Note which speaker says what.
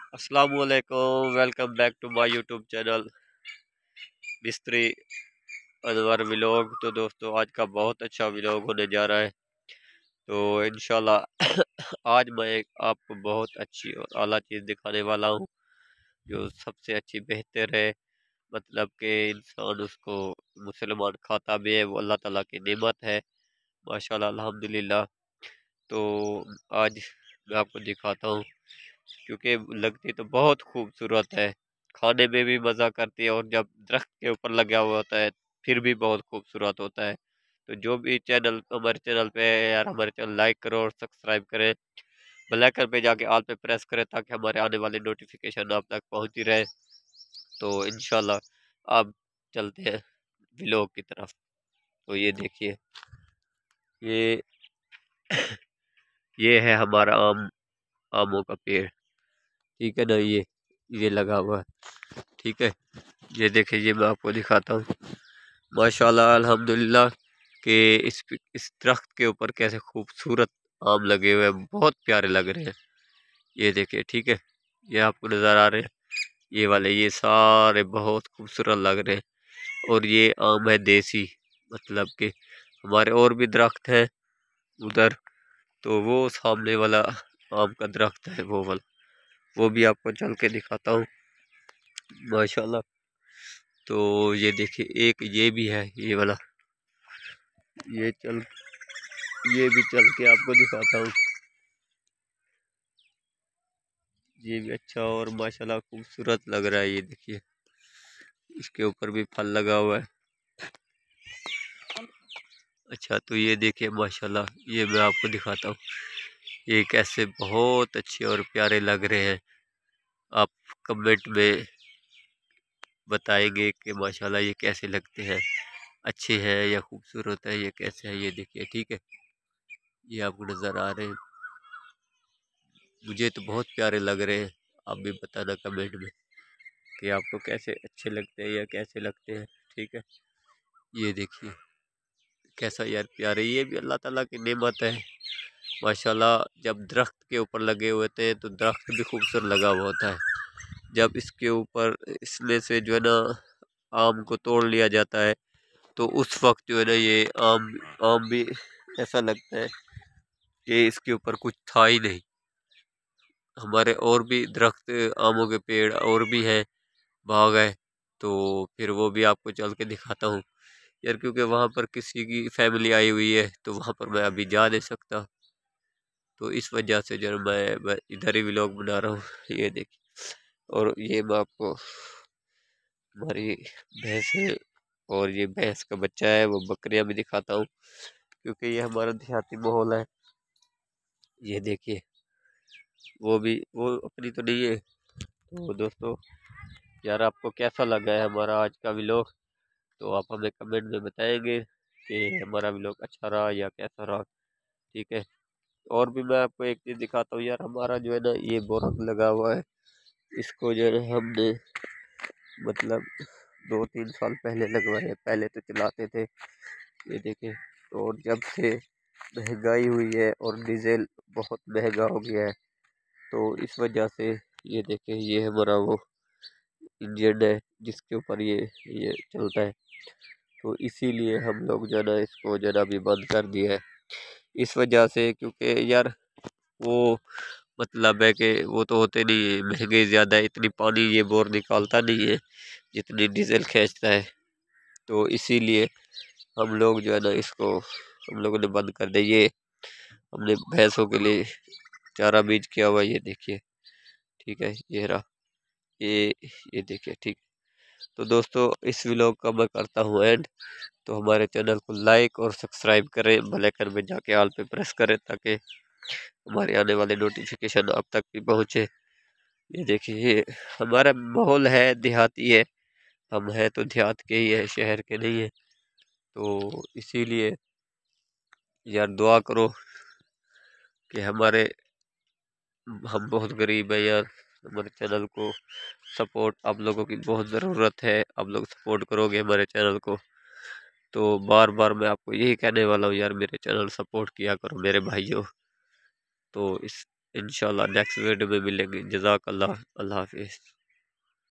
Speaker 1: अस्सलामुअलैकुम। Welcome back to my YouTube channel Mistri Anwar vlog. तो दोस्तों, आज का बहुत अच्छा व्लॉग होने जा रहा है। तो इंशाल्लाह आज मैं आपको बहुत अच्छी और आला चीज़ दिखाने वाला हूँ, जो सबसे अच्छी बेहतर है। मतलब कि इंसान उसको मुसलमान खाता भी है, वो अल्लाह ताला की नेमत है, माशाल्लाह अल्हम्दुलिल्लाह। तो आज मैं आपको दिखाता हूँ, क्योंकि लगती तो बहुत खूबसूरत है, खाने में भी मज़ा करती है, और जब दरख्त के ऊपर लगा हुआ होता है फिर भी बहुत खूबसूरत होता है। तो जो भी चैनल हमारे चैनल पे है यार, हमारे चैनल लाइक करो और सब्सक्राइब करें, बेल आइकन पे जाके ऑल पे प्रेस करें, ताकि हमारे आने वाली नोटिफिकेशन आप तक पहुंचती रहे। तो इंशाल्लाह अब चलते हैं व्लॉग की तरफ। तो ये देखिए, ये ये है हमारा आमों का पेड़। ठीक है ना, ये लगा हुआ है। ठीक है, ये देखिए, ये मैं आपको दिखाता हूँ। माशाल्लाह अल्हम्दुलिल्लाह कि इस दरख्त के ऊपर कैसे खूबसूरत आम लगे हुए हैं, बहुत प्यारे लग रहे हैं। ये देखिए, ठीक है, ये आपको नज़र आ रहे हैं, ये वाले, ये सारे बहुत खूबसूरत लग रहे हैं। और ये आम है देसी, मतलब कि हमारे और भी दरख्त हैं उधर, तो वो सामने वाला आम का दरख्त है, वो वाला, वो भी आपको चल के दिखाता हूँ माशाल्लाह। तो ये देखिए, एक ये भी है, ये वाला, ये चल ये भी चल के आपको दिखाता हूँ। ये भी अच्छा और माशाल्लाह खूबसूरत लग रहा है। ये देखिए, इसके ऊपर भी फल लगा हुआ है। अच्छा, तो ये देखिए माशाल्लाह, ये मैं आपको दिखाता हूँ, ये कैसे बहुत अच्छे और प्यारे लग रहे हैं। आप कमेंट में बताएंगे कि माशाल्लाह ये कैसे लगते हैं, अच्छे हैं या खूबसूरत है, ये कैसे है। ये देखिए, ठीक है, ये आपको नज़र आ रहे हैं, मुझे तो बहुत प्यारे लग रहे हैं। आप भी बताना कमेंट में कि आपको कैसे अच्छे लगते हैं या कैसे लगते हैं। ठीक है, ये देखिए कैसा यार प्यारे, ये भी अल्लाह ताला की नेमत है माशाल्लाह। जब दरख्त के ऊपर लगे हुए थे तो दरख्त भी खूबसूरत लगा हुआ होता है। जब इसके ऊपर इसमें से जो है ना आम को तोड़ लिया जाता है, तो उस वक्त जो है ना ये आम आम भी ऐसा लगता है कि इसके ऊपर कुछ था ही नहीं। हमारे और भी दरख्त, आमों के पेड़ और भी हैं, भाग गए, तो फिर वो भी आपको चल के दिखाता हूँ यार, क्योंकि वहाँ पर किसी की फैमिली आई हुई है, तो वहाँ पर मैं अभी जा नहीं सकता। तो इस वजह से जो है मैं इधर ही व्लॉग बना रहा हूँ। ये देखिए, और ये मैं आपको हमारी भैंस है, और ये भैंस का बच्चा है, वो बकरियां भी दिखाता हूँ, क्योंकि ये हमारा देहाती माहौल है। ये देखिए, वो अपनी तो नहीं है। तो दोस्तों यार, आपको कैसा लगा है हमारा आज का व्लॉग, तो आप हमें कमेंट में बताएंगे कि हमारा व्लॉग अच्छा रहा या कैसा रहा। ठीक है, और भी मैं आपको एक चीज़ दिखाता हूँ यार, हमारा जो है ना ये बोरक लगा हुआ है, इसको जो है हमने मतलब 2-3 साल पहले लगवाए, पहले तो चलाते थे। ये देखें, तो जब से महंगाई हुई है और डीजल बहुत महंगा हो गया है, तो इस वजह से ये देखें, ये हमारा वो इंजन है जिसके ऊपर ये चलता है। तो इसीलिए हम लोग जो है ना इसको जो है ना अभी बंद कर दिया है, इस वजह से, क्योंकि यार वो मतलब है कि वो तो होते नहीं है, महंगे ज़्यादा है, इतनी पानी ये बोर निकालता नहीं है जितनी डीजल खींचता है। तो इसीलिए हम लोग जो है ना इसको हम लोगों ने बंद कर दिया। ये हमने भैंसों के लिए चारा बीज किया हुआ है, ये देखिए, ठीक है, ये रहा, ये ये देखिए, ठीक। तो दोस्तों, इस व्लॉग का मैं करता हूँ एंड। तो हमारे चैनल को लाइक और सब्सक्राइब करें, बेल आइकन में जाके ऑल पे प्रेस करें, ताकि हमारे आने वाले नोटिफिकेशन आप तक भी पहुँचे। ये देखिए, ये हमारा माहौल है, देहाती है, हम है तो देहात के ही है, शहर के नहीं है। तो इसीलिए यार दुआ करो कि हम बहुत गरीब है यार, हमारे चैनल को सपोर्ट आप लोगों की बहुत ज़रूरत है। आप लोग सपोर्ट करोगे हमारे चैनल को, तो बार बार मैं आपको यही कहने वाला हूँ यार, मेरे चैनल सपोर्ट किया करो मेरे भाइयों। तो इंशाल्लाह नेक्स्ट वीडियो में मिलेंगे। जज़ाकल्लाह, अल्लाह हाफिज़।